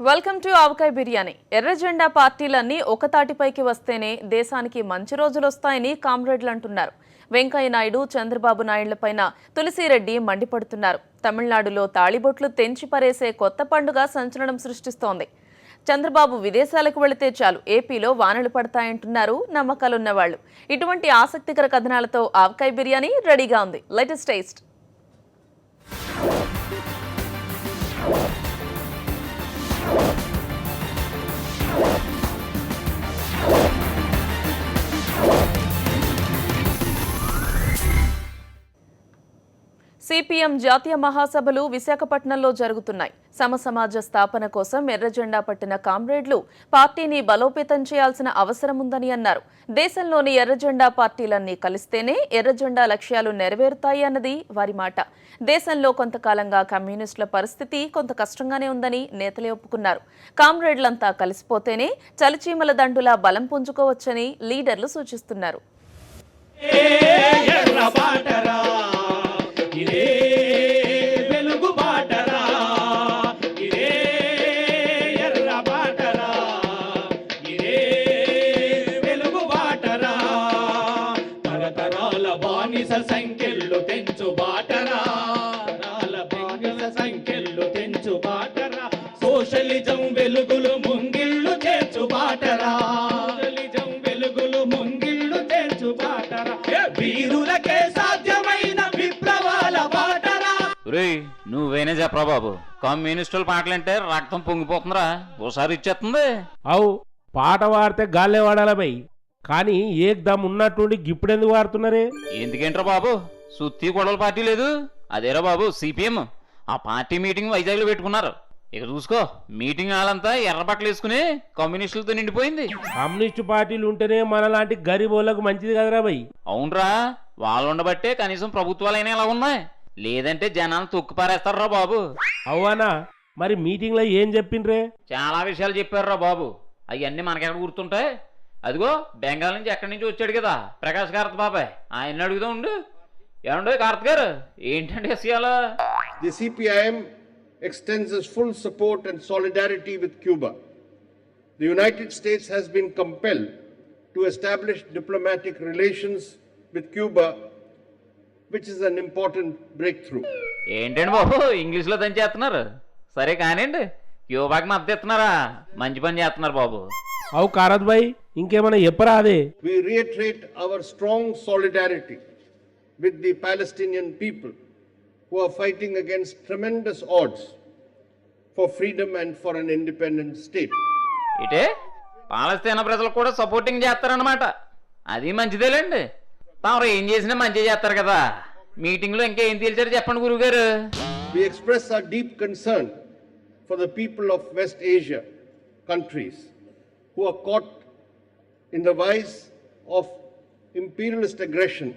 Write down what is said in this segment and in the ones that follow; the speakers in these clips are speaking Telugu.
వెల్కమ్ టు ఆవకాయ బిర్యానీ. ఎర్ర జెండా పార్టీలన్నీ ఒకతాటిపైకి వస్తేనే దేశానికి మంచి రోజులు వస్తాయని కామ్రేడ్లు అంటున్నారు. వెంకయ్య నాయుడు, చంద్రబాబు నాయుడులపైన తులసిరెడ్డి మండిపడుతున్నారు. తమిళనాడులో తాళిబొట్లు తెంచి పరేసే కొత్త పండుగ సంచలనం సృష్టిస్తోంది. చంద్రబాబు విదేశాలకు వెళితే చాలు ఏపీలో వానలు పడతాయంటున్నారు నమ్మకాలున్నవాళ్లు. ఇటువంటి ఆసక్తికర కథనాలతో ఆవకాయ బిర్యానీ రెడీగా ఉంది. Latest taste. సిపిఎం జాతీయ మహాసభలు విశాఖపట్నంలో జరుగుతున్నాయి. సమసమాజ స్థాపన కోసం ఎర్రజెండా పట్టిన కామ్రేడ్లు పార్టీని బలోపేతం చేయాల్సిన అవసరం ఉందని అన్నారు. దేశంలోని ఎర్రజెండా పార్టీలన్నీ కలిస్తేనే ఎర్రజెండా లక్ష్యాలు నెరవేరుతాయి అన్నది వారి మాట. దేశంలో కొంతకాలంగా కమ్యూనిస్టుల పరిస్థితి కొంత కష్టంగానే ఉందని నేతలే ఒప్పుకున్నారు. కామ్రేడ్లంతా కలిసిపోతేనే చలిచీమల దండులా బలం పుంజుకోవచ్చని లీడర్లు సూచిస్తున్నారు. సంఖ్యలు తెంచు బాటరా, సంఖ్యలు తెంచు బాటరా, సోషలిజం వెలుగులు ముంగిళ్ళు చేర్చు బాటరా, సోషలిజం వెలుగులు ముంగిళ్ళు చేర్చు బాటరా, వీరులకే సాధ్యమైన విప్లవాల బాటరా. నువ్వేనే చెప్పరా బాబు, కమ్యూనిస్టుల పాటలంటే రక్తం పొంగిపోతుందిరా, ఓసారి ఇచ్చేస్తుంది. అవు పాట వాడితే గాల్లే వాడాల బై, కానీ ఏకదమ్ ఉన్నట్టుండి గిప్పుడెందుకు వాడుతున్నారే? ఎందుకేంట్రా బాబు, సుత్తి గొడవల పార్టీ లేదు అదేరా బాబు సిపిఎం. ఆ పార్టీ మీటింగ్ వైజాగ్ లో పెట్టుకున్నారు. ఇక చూసుకో, మీటింగ్ హాలంతా ఎర్ర బట్టలు వేసుకుని కమ్యూనిస్టులతో నిండిపోయింది. కమ్యూనిస్టు పార్టీలు ఉంటేనే మనలాంటి గరీబోళ్ళకు మంచిది కదరా బై. అవునరా, వాళ్ళు ఉండబట్టే కనీసం ప్రభుత్వాలైనా ఎలా ఉన్నాయి, లేదంటే జనాలు తొక్కు పారేస్తారా బాబు. అవునా, మరి మీటింగ్ లో ఏం చెప్పిండ్రే? చాలా విషయాలు చెప్పారురా బాబు, అవన్నీ మనకెక్కడ గుర్తుంటాయి. అదిగో బెంగాల్ నుంచి ఎక్కడి నుంచి వచ్చాడు కదా ప్రకాష్ కార్త్ బాబాయ్, ఆయన అడుగుతూ ఉండు. ఏమండో కార్త్ గారు, ఏంటంటే విషయాలు? The CPIM extends its full support and solidarity with Cuba. The United States has been compelled to establish diplomatic relations with Cuba, which is an important breakthrough. ఏంటండి బాబు ఇంగ్లీష్లో దంచేస్తున్నారు? సరే కానివ్వండి, క్యూబాకి మద్దతు ఇస్తున్నారా? మంచి పని చేస్తున్నారు బాబు. అవు కారత్ భాయ్, ఇంకేమైనా చెప్పరా? అదే We reiterate our strong solidarity with the Palestinian people who are fighting against tremendous odds for freedom and for an independent state. ఇటే పాలస్తీనా ప్రజలు కూడా సపోర్టింగ్ చేస్తారన్నమాట. అది మంచిదేలేండి, తాము ఏం చేసినా మంచిగా చేస్తారు కదా. మీటింగ్లో ఇంకా ఏం తేల్చారు చెప్పండి గురువుగారు. We express our deep concern for the people of West Asia countries who are caught in the vice of imperialist aggression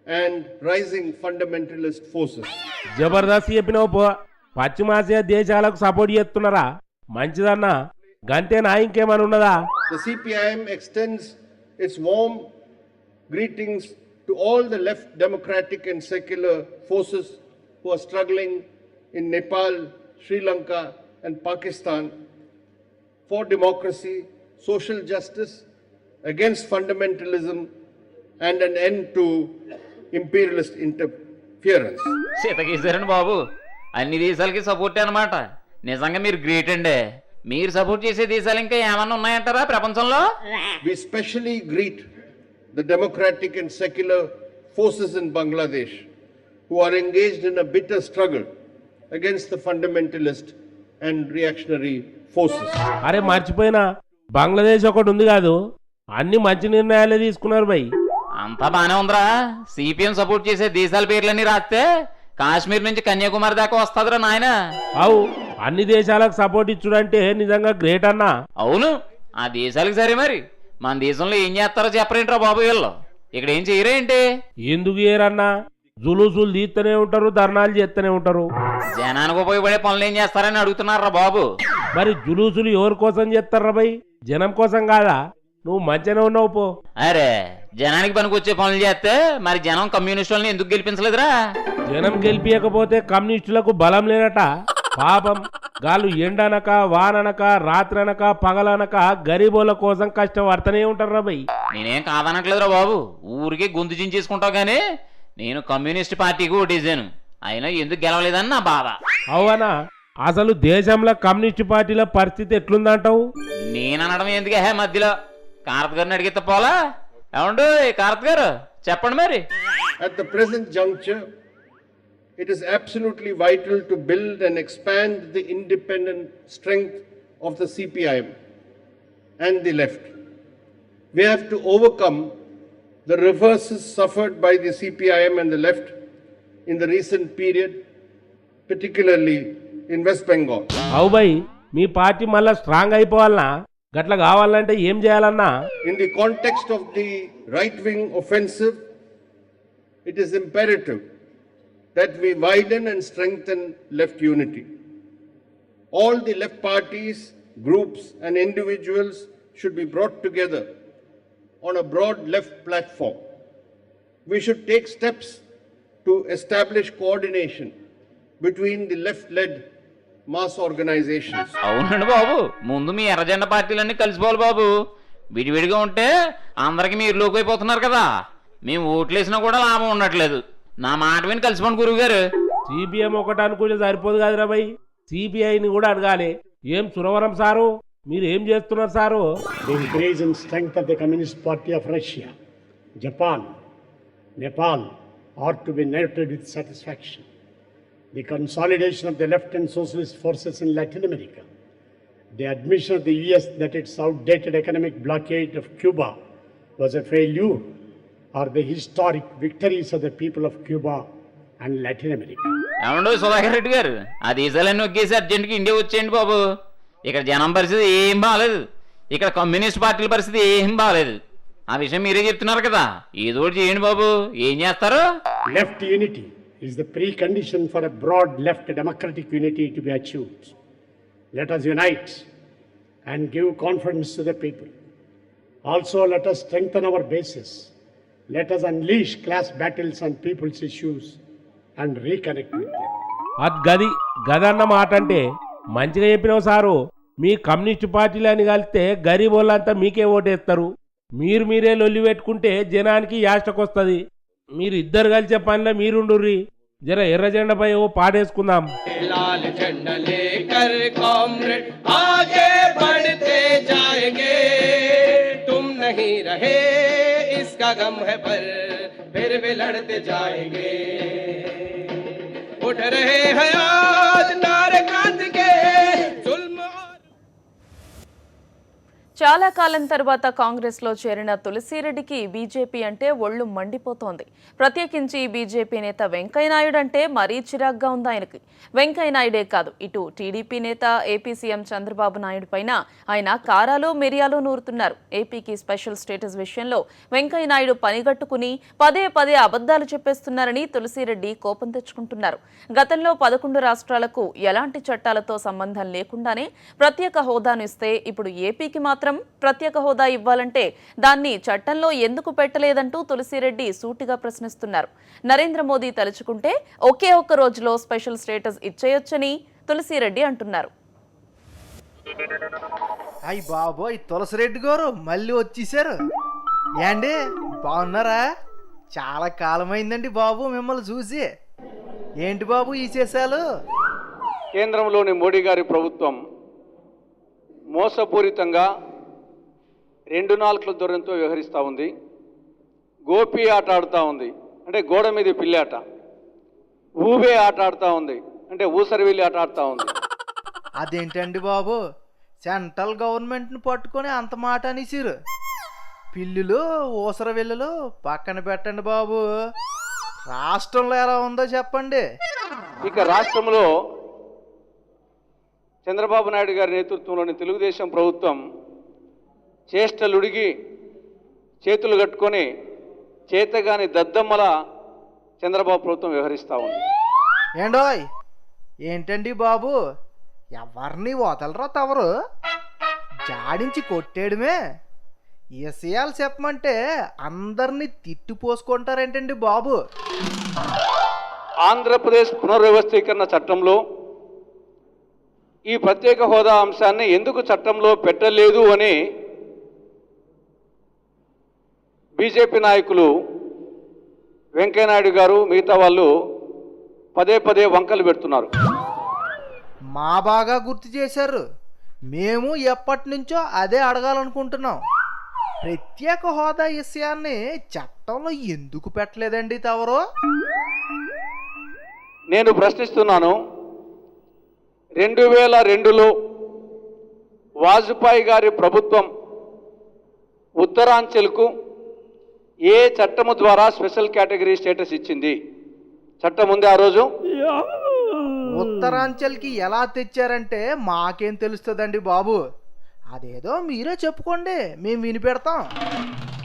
and rising fundamentalist forces. Jabardasth చెప్పినావు పో. పశ్చిమాసియా దేశాలకు సపోర్ట్ చేస్తున్నారా? మంచిదన్నా, గంతేనా ఇంకేమైనా ఉన్నదా? The CPIM extends its warm greetings to all the left democratic and secular forces who are struggling in Nepal, Sri Lanka and Pakistan for democracy, social justice, against fundamentalism and an end to imperialist interference. సీతకేశారండి బాబు, అన్ని దేశాలకి సపోర్ట్ అనమాట. నిజంగా మీరు గ్రేట్ అండి. మీరు సపోర్ట్ చేసే దేశాలు ఇంకా ఏమన్నా ఉన్నాయంటారా ప్రపంచంలో? We specially greet the democratic and secular forces in Bangladesh who are engaged in a bitter struggle against the fundamentalist and reactionary forces. అరే మర్చిపోయినా, బంగ్లాదేశ్ ఒకటి ఉంది కాదు, అన్ని మంచి నిర్ణయాలే తీసుకున్నారు బై. అంతా బానే ఉందిరా. సిపిఎం సపోర్ట్ చేసే దేశాల పేర్లన్నీ రాస్తే కాశ్మీర్ నుంచి కన్యాకుమారి దాకా వస్తుందిరా నాయన. అవు అన్ని దేశాలకు సపోర్ట్ ఇచ్చుడంటే నిజంగా గ్రేట్ అన్నా. అవును, ఆ దేశాలకు సరే, మరి మన దేశంలో ఏం చేస్తారో చెప్పరేంట్రా బాబు వీళ్ళు? ఇక్కడ ఏం చేయరేంటి? ఎందుకు ఏరన్నా, జులుసులు తీస్తూనే ఉంటారు, ధర్నాలు చేస్తూనే ఉంటారు. జనానికి ఉపయోగపడే పనులు ఏం చేస్తారని అడుగుతున్నారా బాబు. మరి జులుసులు ఎవరి కోసం చేస్తారా బై? జనం కోసం కాదా? నువ్వు మంచిగానే ఉన్నావు పో. అరే, జనానికి పనికి వచ్చే పనులు చేస్తే మరి జనం కమ్యూనిస్టులను ఎందుకు గెలిపించలేదురా? జనం గెలిపియకపోతే కమ్యూనిస్టులకు బలం లేనట. పాపం గాళ్ళు ఎండనక వాననక రాత్రనక పగలనక గరీబోళ్ళ కోసం కష్టపడుతూనే ఉంటారు బై. నేనేం కాదనట్లేదురా బాబు, ఊరికే గొంతు చించేసుకుంటావు కానీ నేను కమ్యూనిస్ట్ పార్టీకి ఓటేసాను, అయినా ఎందుకు గెలవలేదని నా బాధ. అవునా, అసలు దేశంలో కమ్యూనిస్ట్ పార్టీల పరిస్థితి ఎట్లుందంటావు? నేను అనడం ఎందుకు మధ్యలో కార్త్ గారిని అడిగితే పోలా? ఏమండు కార్త్ గారు చెప్పండి మరి. At the present juncture, it is absolutely vital to build and expand the independent strength of the CPIM and the left. We have to overcome the reverses suffered by the CPIM and the left in the recent period, particularly in West Bengal. అవు బై, మీ పార్టీ మళ్ళా స్ట్రాంగ్ అయిపోవాలన్నా, గట్ల కావాలంటే ఏం చేయాలన్నా? In the context of the right-wing offensive, it is imperative that we widen and strengthen left unity. All the left parties, groups and individuals should be brought together on a broad left platform. We should take steps to establish coordination between the left-led mass organizations. అవునండి బాబు, ముందు మీ ఎర్రజెండా పార్టీలన్నీ కలిసిపోవాలి బాబు. విడివిడిగా ఉంటే అందరికి మీరు లోకి అయిపోతున్నారు కదా, మేము ఓట్లేసినా కూడా లాభం ఉండట్లేదు. నా మాట విని కలిసిపోండి గురువు గారు. సిపిఎం ఒకటి అనుకుంటే సరిపోదు కదరా బై, సిపిఐని కూడా అడగాలి. ఏం సురవరం సారు, మీరు ఏం చేస్తున్నారు sir? The increase in strength of the Communist Party of Russia, Japan, Nepal ought to be noted with satisfaction. The consolidation of the left and socialist forces in Latin America, the admission of the US that its outdated economic blockade of Cuba was a failure, are the historic victories of the people of Cuba and Latin America. ఏమండో సుధాకర్ రెడ్డి గారు, ఆ దేశాలన్నీ ఒకేసి అర్జెంట్గా ఇండియా వచ్చేయండి బాబు. ఇక్కడ జనం పరిస్థితి ఏం బాగాలేదు, ఇక్కడ కమ్యూనిస్ట్ పార్టీల పరిస్థితి ఏం బాగాలేదు. ఆ విషయం మీరే చెప్తున్నారు కదా, ఏదో ఒకటి చేయండి బాబు. ఏం చేస్తారు? Left unity is the precondition for a broad left democratic unity to be achieved. Let us unite and give confidence to the people. Also, let us strengthen our bases. Let us unleash class battles on people's issues and reconnect with them. గది గదన్న మాట అంటే మంచిగా చెప్పినావు సారు. మీ కమ్యూనిస్ట్ పార్టీలు అని కలిస్తే గరీబ్ వాళ్ళంతా మీకే ఓటేస్తారు. మీరే లొల్లి పెట్టుకుంటే జనానికి యాష్టకొస్తుంది. మీరు ఇద్దరు కలిసే పనిలో మీరుండుర్రి. జర ఎర్ర జెండాపై ఓ పాటేసుకుందాం. लाल झंडा लेकर कॉमरेड आगे बढ़ते जाएंगे, तुम नहीं रहे इसका गम है पर फिर भी लड़ते जाएंगे. उठ रहे हैं आज नारे क्रांति के जुल्म. చాలా కాలం తర్వాత కాంగ్రెస్ లో చేరిన తులసిరెడ్డికి బీజేపీ అంటే ఒళ్ళు మండిపోతోంది. ప్రత్యేకించి బీజేపీ నేత వెంకయ్యనాయుడు అంటే మరీ చిరాగ్గా ఉంది ఆయనకి. వెంకయ్యనాయుడే కాదు, ఇటు టీడీపీ నేత ఏపీ సీఎం చంద్రబాబు నాయుడు పైన ఆయన కారాలు మిరియాలు నూరుతున్నారు. ఏపీకి స్పెషల్ స్టేటస్ విషయంలో వెంకయ్యనాయుడు పనిగట్టుకుని పదే అబద్దాలు చెప్పేస్తున్నారని తులసిరెడ్డి కోపం తెచ్చుకుంటున్నారు. గతంలో 11 రాష్ట్రాలకు ఎలాంటి చట్టాలతో సంబంధం లేకుండానే ప్రత్యేక హోదాను ఇస్తే ఇప్పుడు ఏపీకి మాత్రం ప్రత్యేక హోదా ఇవ్వాలంటే దాన్ని చట్టంలో ఎందుకు పెట్టలేదంటూ తులసిరెడ్డి సూటిగా ప్రశ్నిస్తున్నారు. నరేంద్ర మోదీ తలుచుకుంటే ఒకే ఒక్క రోజులో స్పెషల్ స్టేటస్ ఇచ్చేయొచ్చని తులసిరెడ్డి అంటున్నారు. అయ్యి బాబోయ్, తులసిరెడ్డి గారు మళ్ళీ వచ్చేసారు. ఏండి బాగున్నారా? చాలా కాలమైందండి బాబు మిమ్మల్ని చూసి. ఏంటి బాబు ఈ చేశాలు? కేంద్రంలోని మోడీ గారి ప్రభుత్వం మోసపూరితంగా 2 నాలుకల ధోరణితో వ్యవహరిస్తూ ఉంది. గోపి ఆట ఆడుతూ ఉంది, అంటే గోడ మీద పిల్లాట. ఊబే ఆట ఆడుతూ ఉంది, అంటే ఊసరివిల్లి ఆట ఆడుతూ ఉంది. అదేంటండి బాబు, సెంట్రల్ గవర్నమెంట్ని పట్టుకొని అంత మాట అనేసిరు. పిల్లులు ఊసర వెల్లులు పక్కన పెట్టండి బాబు. రాష్ట్రంలో ఎలా ఉందో చెప్పండి. ఇక రాష్ట్రంలో చంద్రబాబు నాయుడు గారి నేతృత్వంలోని తెలుగుదేశం ప్రభుత్వం చేష్టలుడిగి చేతులు కట్టుకొని చేతగాని దద్దమ్మల చంద్రబాబు ప్రభుత్వం వ్యవహరిస్తూ ఉంది. ఏండోయ్, ఏంటండి బాబు, ఎవరిని వదలరా తవరు? జాడించి కొట్టేయడమే. విషయాలు చెప్పమంటే అందరినీ తిట్టిపోసుకుంటారేంటండి బాబు? ఆంధ్రప్రదేశ్ పునర్వ్యవస్థీకరణ చట్టంలో ఈ ప్రత్యేక హోదా అంశాన్ని ఎందుకు చట్టంలో పెట్టలేదు అని బీజేపీ నాయకులు వెంకయ్యనాయుడు గారు మిగతా వాళ్ళు పదే పదే వంకలు పెడుతున్నారు. మా బాగా గుర్తు చేశారు. మేము ఎప్పటి నుంచో అదే అడగాలనుకుంటున్నాం. ప్రత్యేక హోదా విషయాన్ని చట్టంలో ఎందుకు పెట్టలేదండి తవరో? నేను ప్రశ్నిస్తున్నాను. 2002లో వాజ్పేయి గారి ప్రభుత్వం ఉత్తరాంచల్కు ఏ చట్టము ద్వారా స్పెషల్ కేటగిరీ స్టేటస్ ఇచ్చింది? చట్టం ఉంది ఆ రోజు. ఉత్తరాంచల్కి ఎలా తెచ్చారంటే మాకేం తెలుస్తుందండి బాబు. అదేదో మీరే చెప్పుకోండి, మేము వినిపెడతాం.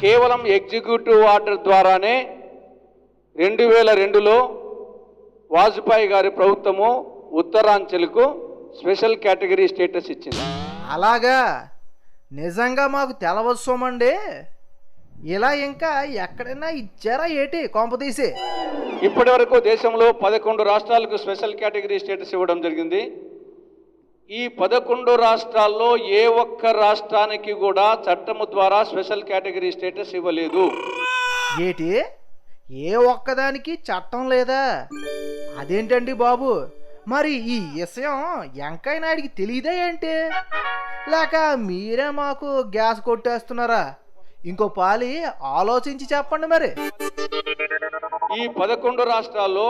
కేవలం ఎగ్జిక్యూటివ్ ఆర్డర్ ద్వారానే 2002లో వాజ్పేయి గారి ప్రభుత్వము ఉత్తరాంచల్కు స్పెషల్ కేటగిరీ స్టేటస్ ఇచ్చింది. అలాగా? నిజంగా మాకు తెలవసోమండి. ఇలా ఇంకా ఎక్కడైనా ఇచ్చారా ఏటి కొంపదీసి? ఇప్పటి వరకు దేశంలో 11 రాష్ట్రాలకు స్పెషల్ కేటగిరీ స్టేటస్ ఇవ్వడం జరిగింది. ఈ 11 రాష్ట్రాల్లో ఏ ఒక్క రాష్ట్రానికి కూడా చట్టము ద్వారా స్పెషల్ కేటగిరీ స్టేటస్ ఇవ్వలేదు. ఏటి? ఏ ఒక్కదానికి చట్టం లేదా? అదేంటండి బాబు? మరి ఈ విషయం వెంకయ్య నాయుడికి తెలియదా ఏంటి? లేక మీరే మాకు గ్యాస్ కొట్టేస్తున్నారా? ఇంకో పాలి ఆలోచించి చెప్పండి మరి. ఈ 11 రాష్ట్రాల్లో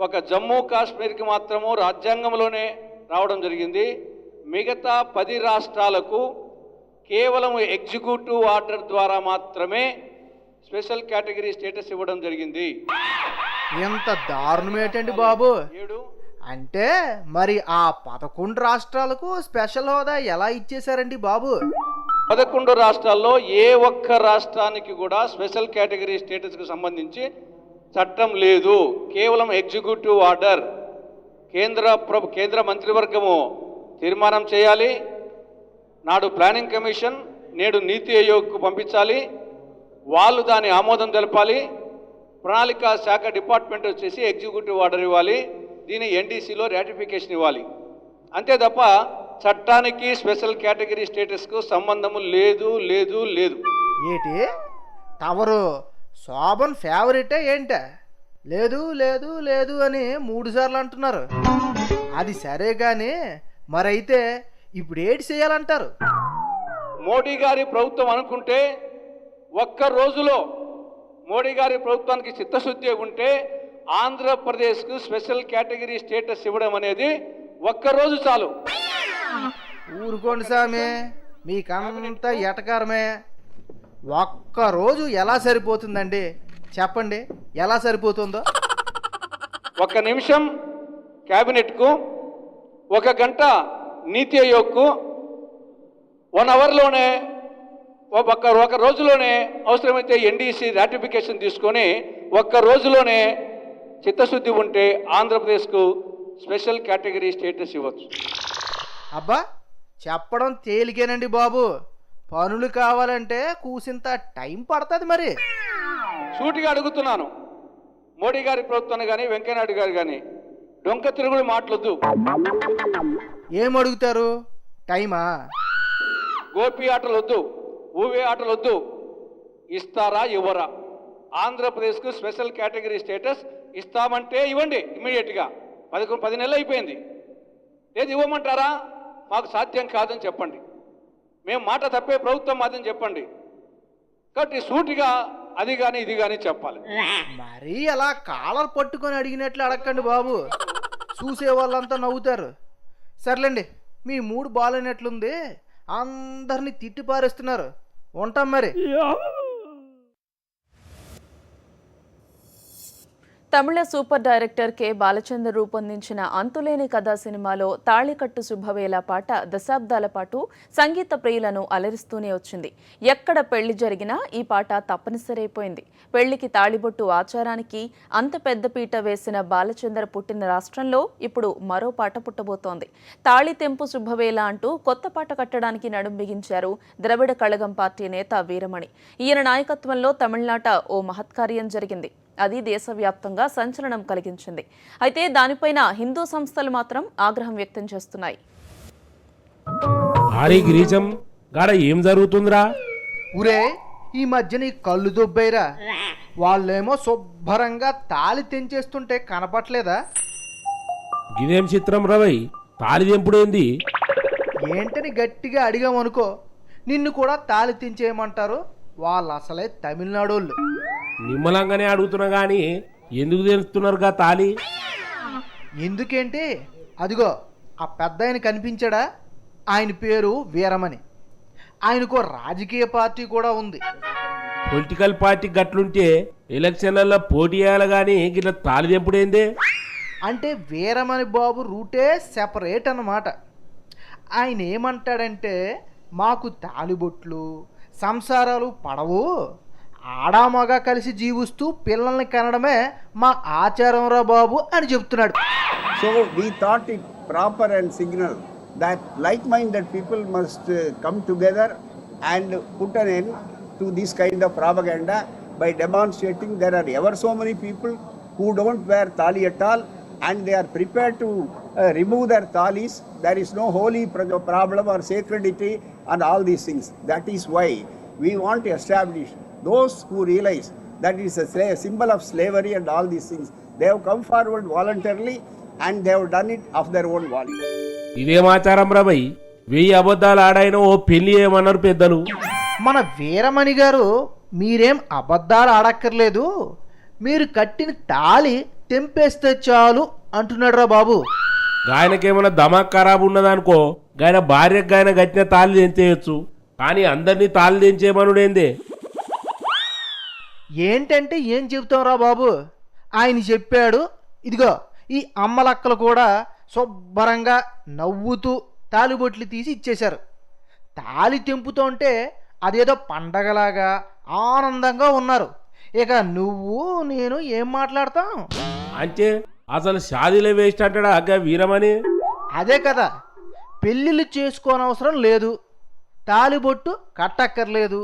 ఒక జమ్మూ కాశ్మీర్కి మాత్రము రాజ్యాంగంలోనే రావడం జరిగింది. మిగతా 10 రాష్ట్రాలకు కేవలం ఎగ్జిక్యూటివ్ ఆర్డర్ ద్వారా మాత్రమే స్పెషల్ కేటగిరీ స్టేటస్ ఇవ్వడం జరిగింది. ఎంత దారుణం ఏంటండి బాబు? 7 అంటే మరి ఆ 11 రాష్ట్రాలకు స్పెషల్ హోదా ఎలా ఇచ్చేశారండి బాబు? 11 రాష్ట్రాల్లో ఏ ఒక్క రాష్ట్రానికి కూడా స్పెషల్ కేటగిరీ స్టేటస్కు సంబంధించి చట్టం లేదు. కేవలం ఎగ్జిక్యూటివ్ ఆర్డర్. కేంద్ర మంత్రివర్గము తీర్మానం చేయాలి. నాడు ప్లానింగ్ కమిషన్, నేడు నీతి ఆయోగ్కు పంపించాలి. వాళ్ళు దాని ఆమోదం తెలపాలి. ప్రణాళిక శాఖ డిపార్ట్మెంట్ వచ్చేసి ఎగ్జిక్యూటివ్ ఆర్డర్ ఇవ్వాలి. దీని ఎన్డీసీలో రాటిఫికేషన్ ఇవ్వాలి. అంతే తప్ప చట్టానికి స్పెషల్ కేటగిరీ స్టేటస్కు సంబంధము లేదు లేదు లేదు. ఏటి తవరు శోభన్ ఫేవరెటే ఏంటే? లేదు లేదు లేదు అని 3 సార్లు అంటున్నారు. అది సరే కానీ మరైతే ఇప్పుడు ఏటి చేయాలంటారు? మోడీ గారి ప్రభుత్వం అనుకుంటే ఒక్క రోజులో మోడీ గారి ప్రభుత్వానికి చిత్తశుద్ధి ఉంటే ఆంధ్రప్రదేశ్కు స్పెషల్ కేటగిరీ స్టేటస్ ఇవ్వడం అనేది ఒక్కరోజు చాలు. ఊరుకోండి సామి, మీకంతా ఎటకారమే. ఒక్కరోజు ఎలా సరిపోతుందండి? చెప్పండి, ఎలా సరిపోతుందో? 1 నిమిషం క్యాబినెట్కు, 1 గంట నీతి ఆయోగ్కు, 1 అవర్లోనే ఒక రోజులోనే అవసరమైతే ఎన్డీసీ రాటిఫికేషన్ తీసుకొని 1 రోజులోనే చిత్తశుద్ధి ఉంటే ఆంధ్రప్రదేశ్కు స్పెషల్ కేటగిరీ స్టేటస్ ఇవ్వచ్చు. అబ్బా, చెప్పడం తేలికేనండి బాబు. పనులు కావాలంటే కూసింత టైం పడుతుంది. మరి సూటిగా అడుగుతున్నాను, మోడీ గారి ప్రభుత్వాన్ని కానీ వెంకయ్యనాయుడు గారు కానీ డొంక తిరుగుడు మాటలొద్దు. ఏం అడుగుతారు? టైమా? గోపి ఆటలు వద్దు, ఊవే ఆటలు వద్దు. ఇస్తారా ఇవ్వరా? ఆంధ్రప్రదేశ్కు స్పెషల్ కేటగిరీ స్టేటస్ ఇస్తామంటే ఇవ్వండి ఇమ్మీడియట్గా. 10 నెలలు అయిపోయింది. లేదు ఇవ్వమంటారా? మాకు సాధ్యం కాదని చెప్పండి. మేము మాట తప్పే ప్రభుత్వం మాదని చెప్పండి. కాబట్టి సూటిగా అది కానీ ఇది కానీ చెప్పాలి. మరీ అలా కాలర్ పట్టుకొని అడిగినట్లు అడగండి బాబు. చూసే వాళ్ళంతా నవ్వుతారు. సర్లేండి, మీ మూడు బాగాలేనట్లుంది. అందరినీ తిట్టి పారేస్తున్నారు. ఉంటాం మరి. తమిళ సూపర్ డైరెక్టర్ కె బాలచందర్ రూపొందించిన అంతులేని కథా సినిమాలో తాళికట్టు శుభవేళ పాట దశాబ్దాల పాటు సంగీత ప్రియులను అలరిస్తూనే వచ్చింది. ఎక్కడ పెళ్లి జరిగినా ఈ పాట తప్పనిసరైపోయింది. పెళ్లికి తాళిబొట్టు ఆచారానికి అంత పెద్ద పీట వేసిన బాలచందర్ పుట్టిన రాష్ట్రంలో ఇప్పుడు మరో పాట పుట్టబోతోంది. తాళి తెంపు శుభవేళ అంటూ కొత్త పాట కట్టడానికి నడుం బిగించారు ద్రవిడ కళగం పార్టీ నేత వీరమణి. ఈయన నాయకత్వంలో తమిళనాట ఓ మహత్కార్యం జరిగింది. అది దేశవ్యాప్తంగా సంచలనం కలిగించింది. అయితే దానిపైన హిందూ సంస్థలు మాత్రం ఆగ్రహం వ్యక్తం చేస్తున్నాయి. ఆరీ గిరీశం గాడ ఏం జరుగుతుందిరా? ఊరే ఈ మధ్య నీ కళ్ళు దొబ్బైరా. వాళ్ళేమో శుభ్రంగా తాళి తెంచేస్తుంటే కనపట్లేదా? గిదేం చిత్రం రవై, తాలిదెంపుడేంది? ఏంటని గట్టిగా అడిగామనుకో నిన్ను కూడా తాళి తెంచేయమంటారు. వాళ్ళు అసలే తమిళనాడోళ్ళు. నిమ్మలంగానే అడుగుతున్నా గాని ఎందుకు తెలుస్తున్నారుగా తాలి? ఎందుకేంటి, అదిగో ఆ పెద్ద ఆయన కనిపించాడా? ఆయన పేరు వీరమణి. ఆయనకు రాజకీయ పార్టీ కూడా ఉంది. పొలిటికల్ పార్టీ గట్లుంటే ఎలక్షన్లలో పోటీ చేయాలి గాని గిట్ల తాలిదెంపుడేందే? అంటే వీరమణి బాబు రూటే సెపరేట్ అన్నమాట. ఆయన ఏమంటాడంటే మాకు తాలిబొట్లు సంసారాలు పడవు, ఆడామగా కలిసి జీవిస్తూ పిల్లల్ని కనడమే మా ఆచారం రా బాబు అని చెప్తున్నాడు. So we thought it proper and signal that like-minded people must come together and put an end to this kind of propaganda by demonstrating there are ever so many people who don't wear thali at all and they are prepared to remove their thalis. There is no holy problem or sacredity and all these things. That is why we want to establish those who realize that it is a symbol of slavery and all these things. They have come forward voluntarily and they have done it of their own volume. ఇదేం ఆచారం రవై? 1000 అబద్ధాలు ఆడాయిన ఓ పెళ్లి ఏమన్నారు పెద్దలు. మన వీరమణి గారు మీరేం అబద్ధాలు ఆడక్కర్లేదు, మీరు కట్టిన తాళి తెంపేస్తే చాలు అంటున్నాడు రా బాబు. గాయనకేమైనా దమాక్ ఖరాబ్ ఉన్నదనుకో గాయన భార్యకు గాయన గట్టిన తాళి తెంచేయచ్చు, కానీ అందరినీ తాళి తెంచేమనుడేందే? ఏంటంటే ఏం చెబుతాం రా బాబు, ఆయన చెప్పాడు. ఇదిగో ఈ అమ్మలక్కలు కూడా శుభ్రంగా నవ్వుతూ తాలిబొట్లు తీసి ఇచ్చేశారు. తాళి తెంపుతుంటే అదేదో పండగలాగా ఆనందంగా ఉన్నారు. ఇక నువ్వు నేను ఏం మాట్లాడతాం? అంటే అసలు షాదీలే వేస్ట్ అంటాడా అగ్గ వీరమని? అదే కదా, పెళ్ళిళ్ళు చేసుకోనవసరం లేదు, తాలిబొట్టు కట్టక్కర్లేదు,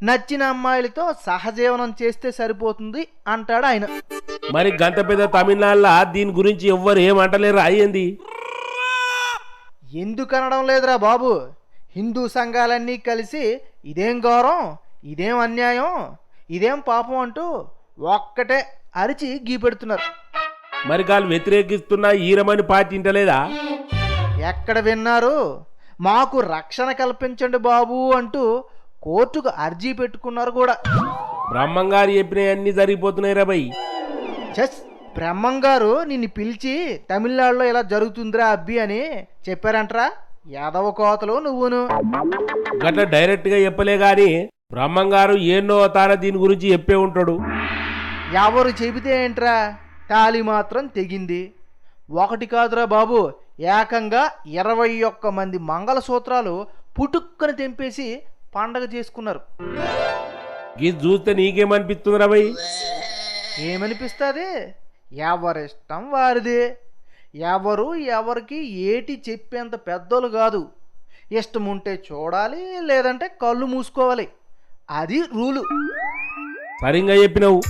నచ్చిన అమ్మాయిలతో సహజీవనం చేస్తే సరిపోతుంది అంటాడు ఆయన. మరి గంత పెద్ద తమిళనాడులో దీని గురించి ఎవ్వరు ఏమంటలేరు అయ్యింది? ఎందుకు అనడం లేదురా బాబు, హిందూ సంఘాలన్నీ కలిసి ఇదేం గౌరవం, ఇదేం అన్యాయం, ఇదేం పాపం అంటూ ఒక్కటే అరిచి గీపెడుతున్నారు. మరి వాళ్ళు వ్యతిరేకిస్తున్న ఈరమని పార్టీ ఇంటలేదా? ఎక్కడ విన్నారు? మాకు రక్షణ కల్పించండి బాబు అంటూ కోర్టుకు అర్జీ పెట్టుకున్నారు కూడా. బ్రహ్మంగారు చెప్పినవన్నీ జరిగిపోతున్నాయి రా భయ్. జస్ బ్రహ్మంగారు నిన్ను పిలిచి తమిళనాడులో ఇలా జరుగుతుందిరా అబ్బి అని చెప్పారంటరా? యాదవ కోతలు నువ్వును. గట్ల డైరెక్ట్ గా చెప్పలే గాని బ్రహ్మంగారు ఏన్నో తాన దీని గురించి చెప్పే ఉంటాడు. ఎవరు చెబితే ఏంట్రా, తాళి మాత్రం తెగింది. ఒకటి కాదురా బాబు, ఏకంగా 21 మంది మంగళసూత్రాలు పుటుక్కని తెంపేసి పండగ చేసుకున్నారు. ఇది చూస్తే నీకేమనిపిస్తుందిరా భయ్? ఏమనిపిస్తుంది? ఎవరిష్టం వారిదే. ఎవరు ఎవరికి ఏటి చెప్పేంత పెద్దోళ్ళు కాదు. ఇష్టం ఉంటే చూడాలి, లేదంటే కళ్ళు మూసుకోవాలి. అది రూలు. సరిగ్గా చెప్పినావు.